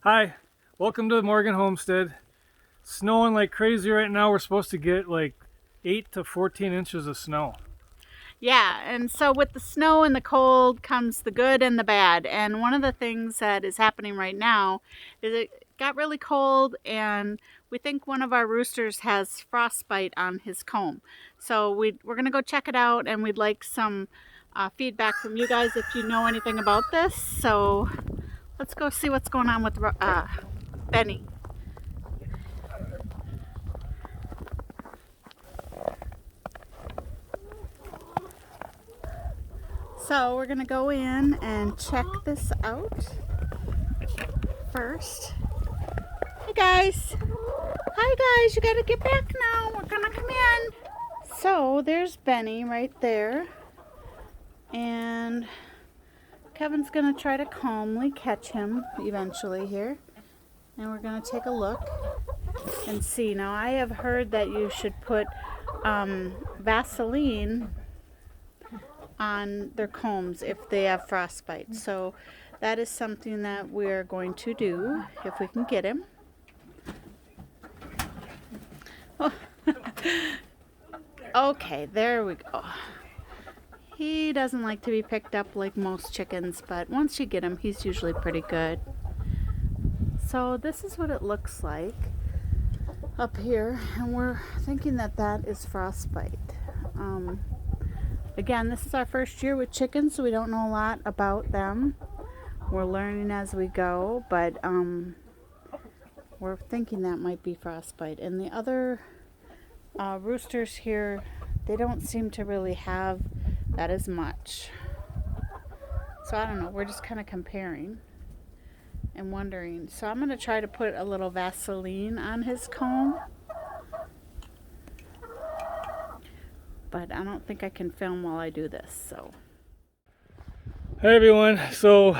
Hi, welcome to Morgan Homestead. Snowing like crazy right now. We're supposed to get like 8 to 14 inches of snow. Yeah, and so with the snow and the cold comes the good and the bad. And one of the things that is happening right now is it got really cold, and we think one of our roosters has frostbite on his comb. So we're going to go check it out, and we'd like some feedback from you guys if you know anything about this. So let's go see what's going on with Benny. So we're going to go in and check this out first. Hey guys. Hi guys, you gotta get back now. We're gonna come in. So there's Benny right there. And Kevin's gonna try to calmly catch him eventually here. And we're gonna take a look and see. Now I have heard that you should put Vaseline on their combs if they have frostbite. So that is something that we're going to do if we can get him. Oh. Okay, there we go. He doesn't like to be picked up like most chickens, but once you get him, he's usually pretty good. So this is what it looks like up here, and we're thinking that that is frostbite. Again, this is our first year with chickens, so we don't know a lot about them. We're learning as we go, but we're thinking that might be frostbite. And the other roosters here, they don't seem to really have that as much. So I don't know, we're just kind of comparing and wondering. So I'm going to try to put a little Vaseline on his comb. But I don't think I can film while I do this, so. Hey everyone, so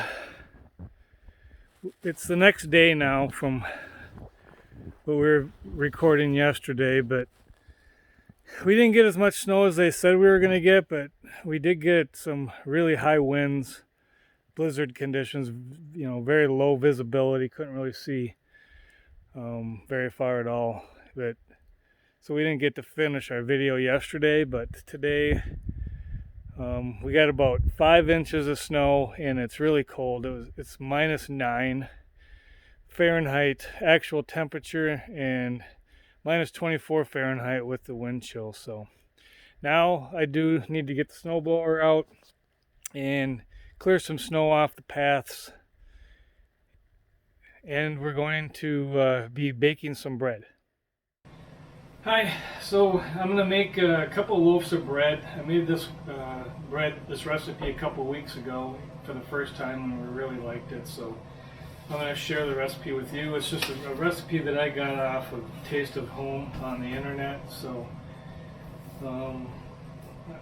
it's the next day now from what we were recording yesterday, but we didn't get as much snow as they said we were going to get, but we did get some really high winds, blizzard conditions, very low visibility, couldn't really see very far at all. But so we didn't get to finish our video yesterday, but today we got about 5 inches of snow, and it's really cold. It's -9 Fahrenheit actual temperature and -24 Fahrenheit with the wind chill. So now I do need to get the snowblower out and clear some snow off the paths, and we're going to be baking some bread. Hi, so I'm going to make a couple loaves of bread. I made this this recipe a couple weeks ago for the first time, and we really liked it, so I'm going to share the recipe with you. It's just a recipe that I got off of Taste of Home on the internet, so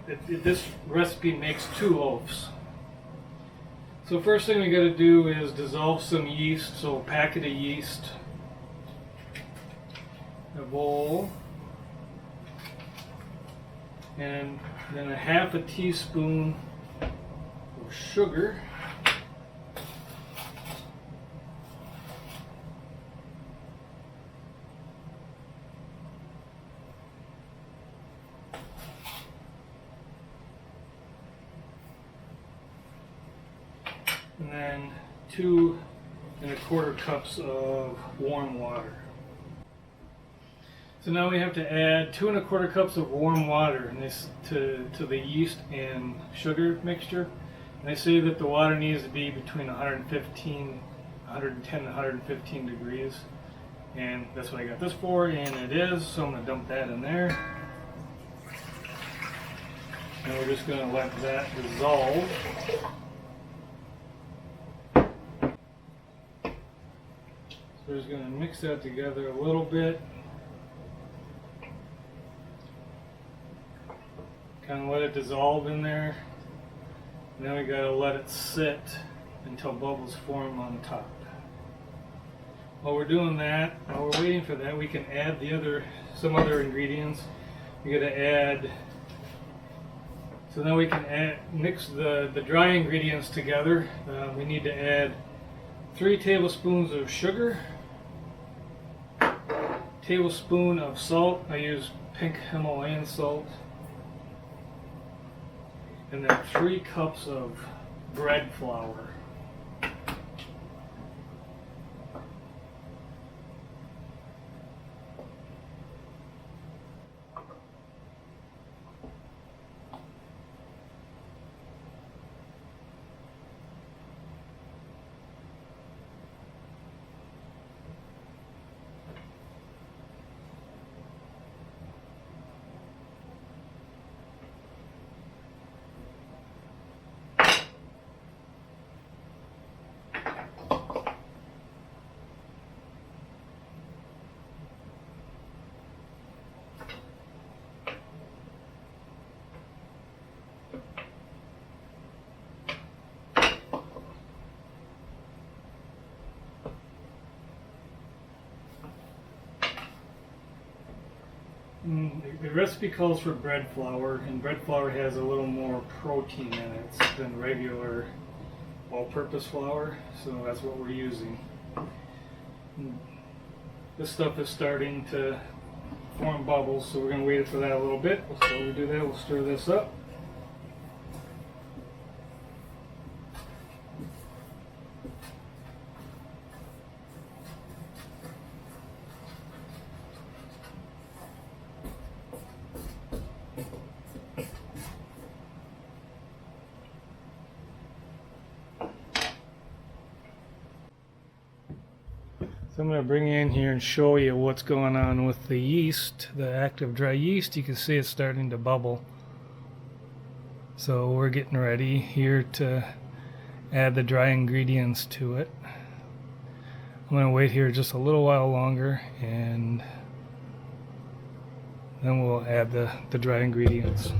this recipe makes 2 loaves. So first thing we got to do is dissolve some yeast, so a packet of yeast, a bowl, and then a half a teaspoon of sugar, and then 2 1/4 cups of warm water. So now we have to add 2 1/4 cups of warm water in this to the yeast and sugar mixture. And they say that the water needs to be between 110 and 115 degrees. And that's what I got this for, and it is. So I'm going to dump that in there. And we're just going to let that dissolve. So we're just going to mix that together a little bit. Kind of let it dissolve in there. Now we gotta let it sit until bubbles form on top. While we're doing that, while we're waiting for that, we can add some other ingredients. We gotta add. So now we can mix the dry ingredients together. We need to add 3 tablespoons of sugar, tablespoon of salt. I use pink Himalayan salt, and then 3 cups of bread flour. The recipe calls for bread flour, and bread flour has a little more protein in it than regular all-purpose flour, so that's what we're using. This stuff is starting to form bubbles, so we're going to wait for that a little bit. So we do that, we'll stir this up. So I'm going to bring you in here and show you what's going on with the yeast, the active dry yeast. You can see it's starting to bubble. So we're getting ready here to add the dry ingredients to it. I'm going to wait here just a little while longer, and then we'll add the dry ingredients.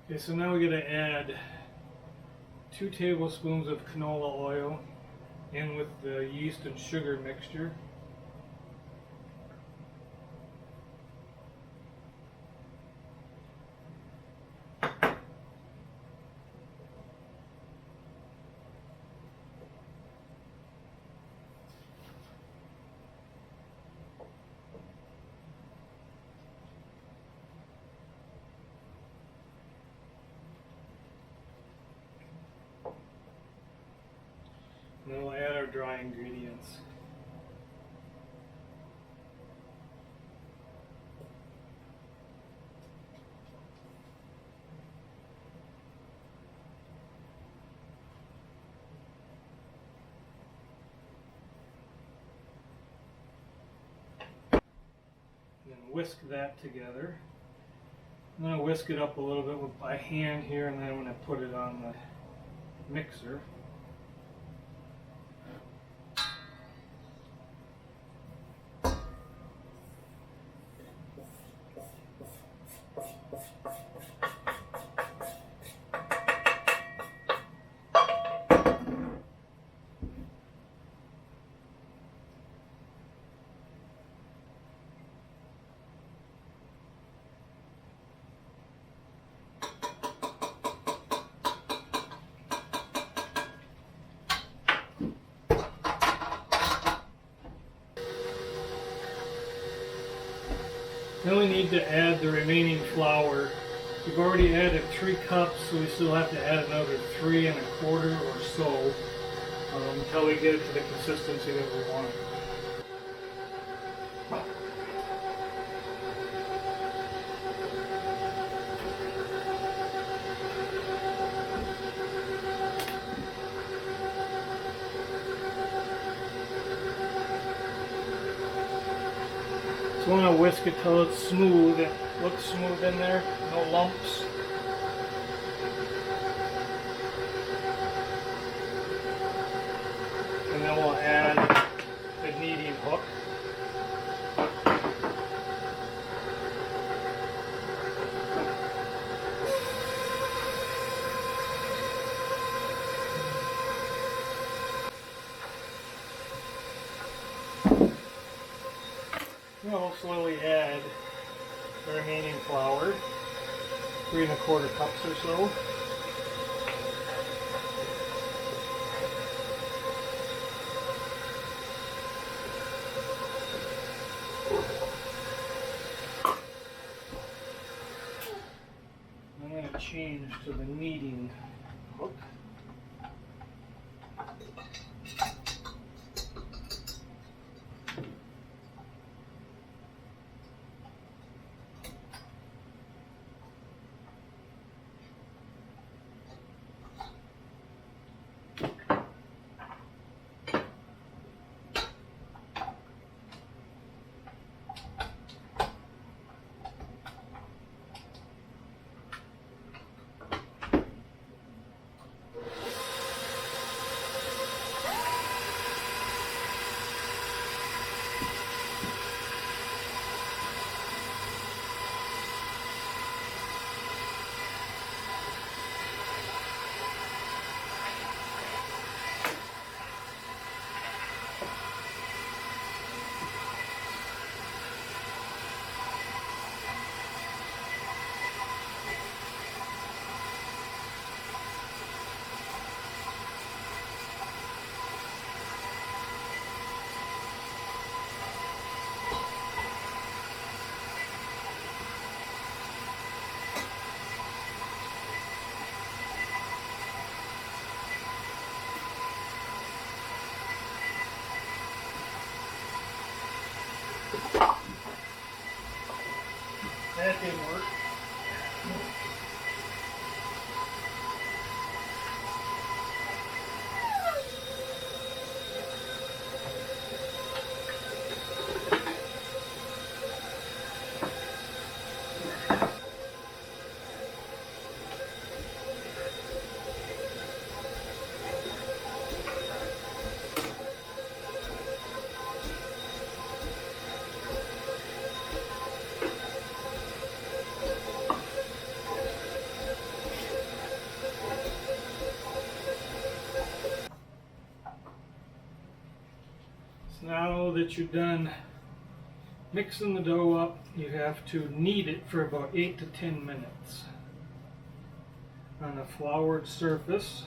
Okay, so now we're going to add 2 tablespoons of canola oil in with the yeast and sugar mixture. And then we'll add our dry ingredients. And then whisk that together. I'm going to whisk it up a little bit by hand here, and then I'm going to put it on the mixer. Then we need to add the remaining flour. We've already added 3 cups, so we still have to add another 3 1/4 or so until we get it to the consistency that we want. So I want to whisk it till it's smooth. It looks smooth in there, no lumps. And then we'll add the kneading hook. We'll slowly add the remaining flour, 3 1/4 cups or so. change to the kneading hook. That didn't work. Now that you're done mixing the dough up, you have to knead it for about 8 to 10 minutes on a floured surface.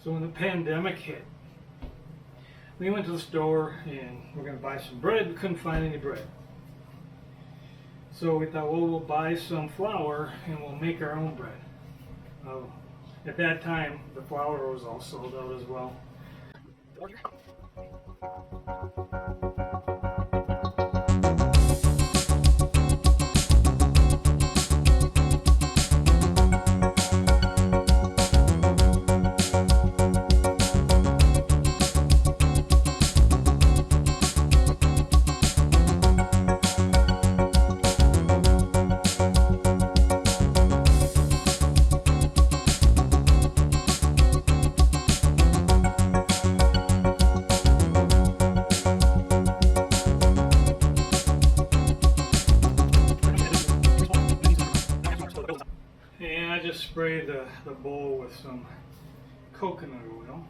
So when the pandemic hit, we went to the store and we're going to buy some bread. We couldn't find any bread. So we thought, well, we'll buy some flour and we'll make our own bread. At that time, the flour was all sold out as well. And I just sprayed the bowl with some coconut oil.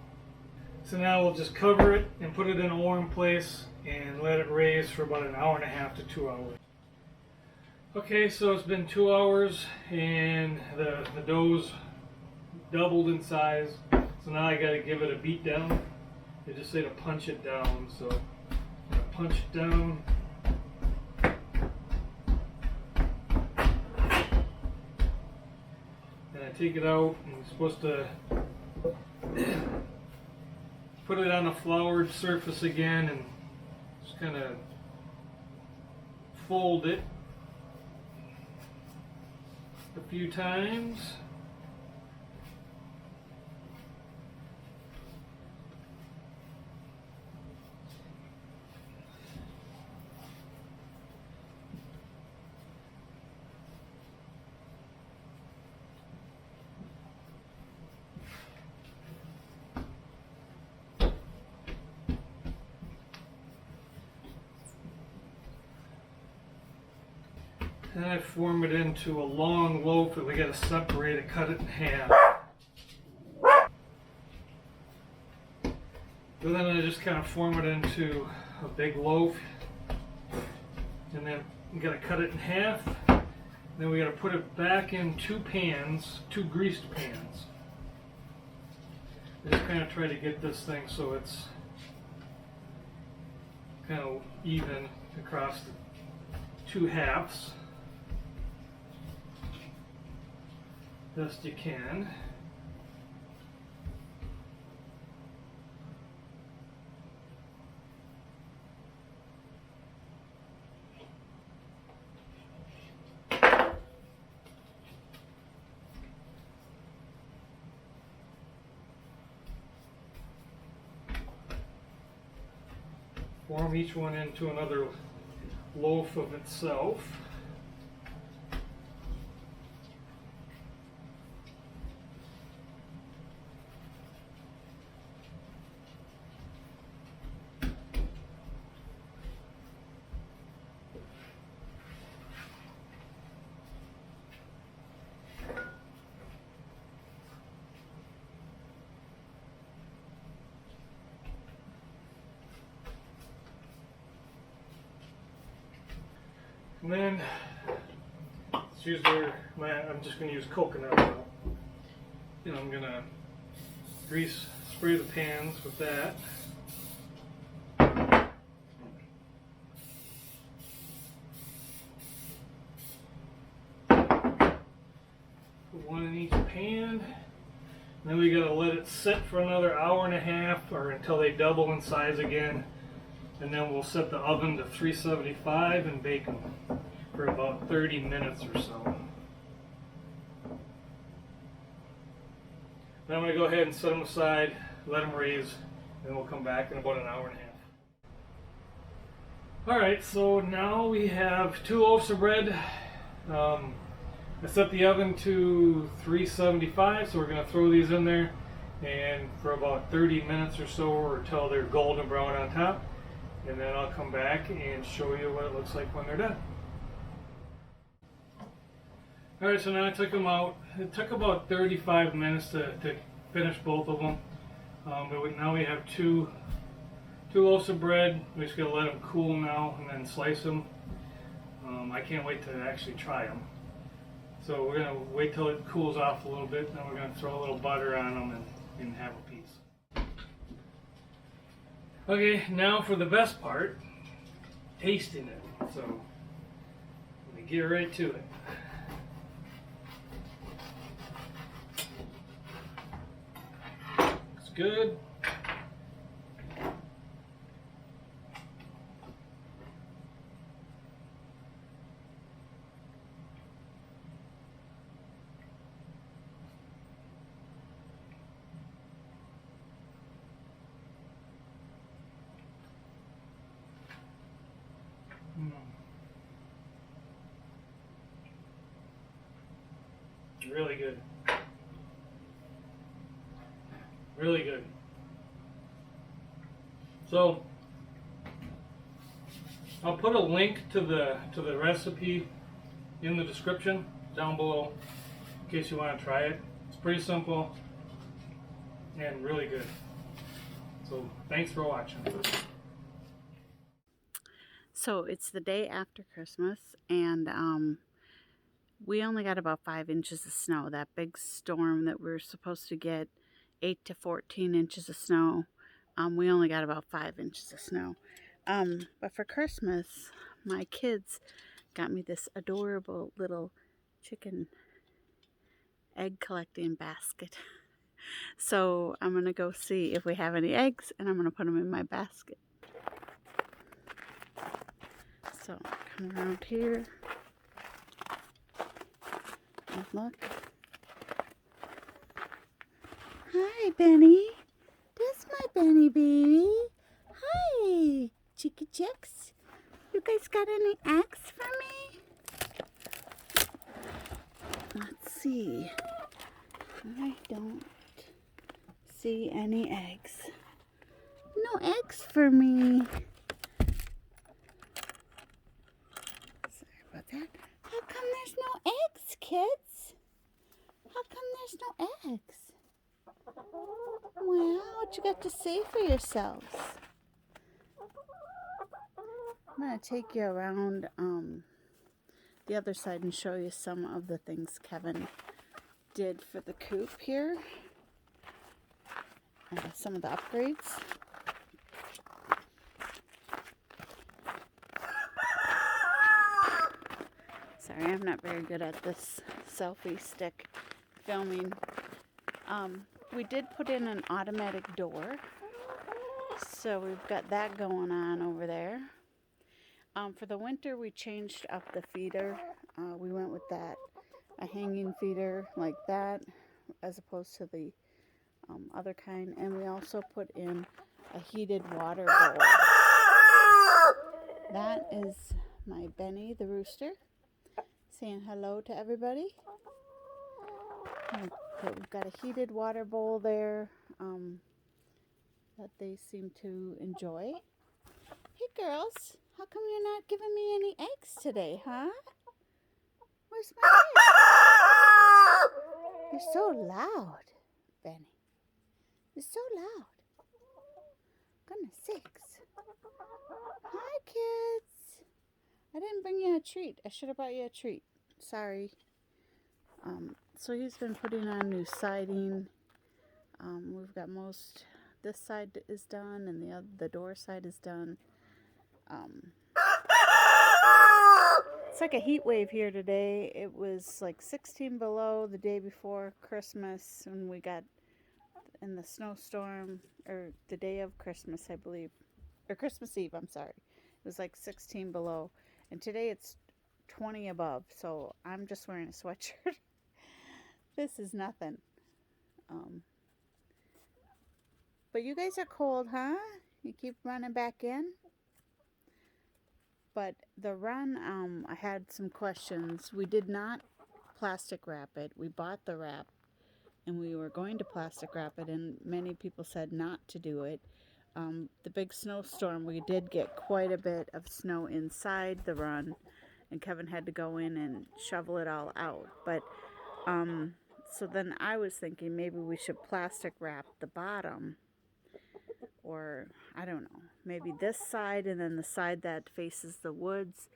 So now we'll just cover it and put it in a warm place and let it raise for about an hour and a half to 2 hours. Okay, so it's been 2 hours and the dough's doubled in size. So now I got to give it a beat down. They just say to punch it down. So I'm going to punch it down. And I take it out and I'm supposed to put it on a floured surface again and just kind of fold it a few times. then I form it into a long loaf that we got to separate it, cut it in half. But then I just kind of form it into a big loaf, and then we got to cut it in half. Then we got to put it back in two pans, two greased pans. Just kind of try to get this thing so it's kind of even across the two halves. Best you can. Form each one into another loaf of itself. And then let's use I'm just going to use coconut oil. And I'm going to spray the pans with that. Put one in each pan. And then we got to let it sit for another hour and a half or until they double in size again. And then we'll set the oven to 375 and bake them for about 30 minutes or so. Then I'm going to go ahead and set them aside, let them raise, and we'll come back in about an hour and a half. Alright, so now we have 2 loaves of bread. I set the oven to 375, so we're going to throw these in there and for about 30 minutes or so, or until they're golden brown on top. And then I'll come back and show you what it looks like when they're done. Alright, so now I took them out. It took about 35 minutes to finish both of them. But now we have two loaves of bread. We just gotta let them cool now and then slice them. I can't wait to actually try them. So we're gonna wait till it cools off a little bit, then we're gonna throw a little butter on them and have a piece. Okay, now for the best part, tasting it. So let me get right to it. It's good. Really good. Really good. So I'll put a link to the recipe in the description down below in case you want to try it. It's pretty simple and really good. So thanks for watching. So it's the day after Christmas, and we only got about 5 inches of snow. That big storm that we were supposed to get 8 to 14 inches of snow, we only got about 5 inches of snow. But for Christmas, my kids got me this adorable little chicken egg collecting basket. So I'm going to go see if we have any eggs, and I'm going to put them in my basket. So come around here and look. Hi, Benny. That's my Benny baby. Hi, Chicky Chicks. You guys got any eggs for me? Let's see. I don't see any eggs. No eggs for me. Sorry about that. How come kids? How come there's no eggs? Well, what you got to say for yourselves? I'm going to take you around the other side and show you some of the things Kevin did for the coop here. Some of the upgrades. Sorry, I'm not very good at this selfie stick filming. We did put in an automatic door, so we've got that going on over there. For the winter, we changed up the feeder. We went with a hanging feeder like that, as opposed to the other kind. And we also put in a heated water bowl. That is my Benny, the rooster, saying hello to everybody. We've got a heated water bowl there that they seem to enjoy. Hey girls, how come you're not giving me any eggs today, huh? Where's my eggs? You're so loud, Benny. You're so loud. Goodness sakes. Hi, kids. I didn't bring you a treat. I should have brought you a treat. Sorry. So he's been putting on new siding. We've got this side is done, and the door side is done. It's like a heat wave here today. It was like 16 below the day before Christmas when we got in the snowstorm, or the day of Christmas, I believe, or Christmas Eve, I'm sorry. It was like 16 below, and today it's 20 above, so I'm just wearing a sweatshirt. This is nothing. But you guys are cold, huh? You keep running back in? But the run, I had some questions. We did not plastic wrap it. We bought the wrap, and we were going to plastic wrap it, and many people said not to do it. The big snowstorm, we did get quite a bit of snow inside the run, and Kevin had to go in and shovel it all out. But so then I was thinking maybe we should plastic wrap the bottom, or I don't know, maybe this side and then the side that faces the woods,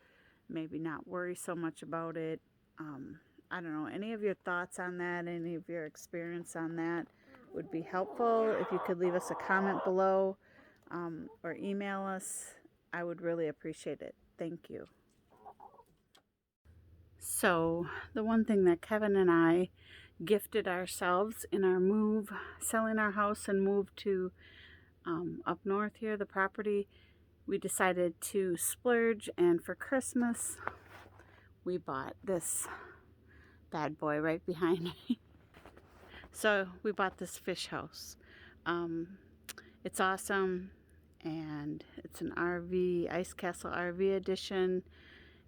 maybe not worry so much about it. I don't know, any of your thoughts on that, any of your experience on that would be helpful. If you could leave us a comment below or email us, I would really appreciate it. Thank you. So the one thing that Kevin and I gifted ourselves in our move, selling our house and move to up north here, the property, we decided to splurge, and for Christmas we bought this bad boy right behind me. So we bought this fish house. It's awesome, and it's an RV, Ice Castle RV edition,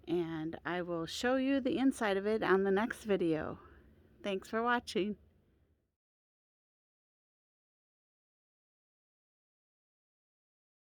and I will show you the inside of it on the next video. Thanks for watching.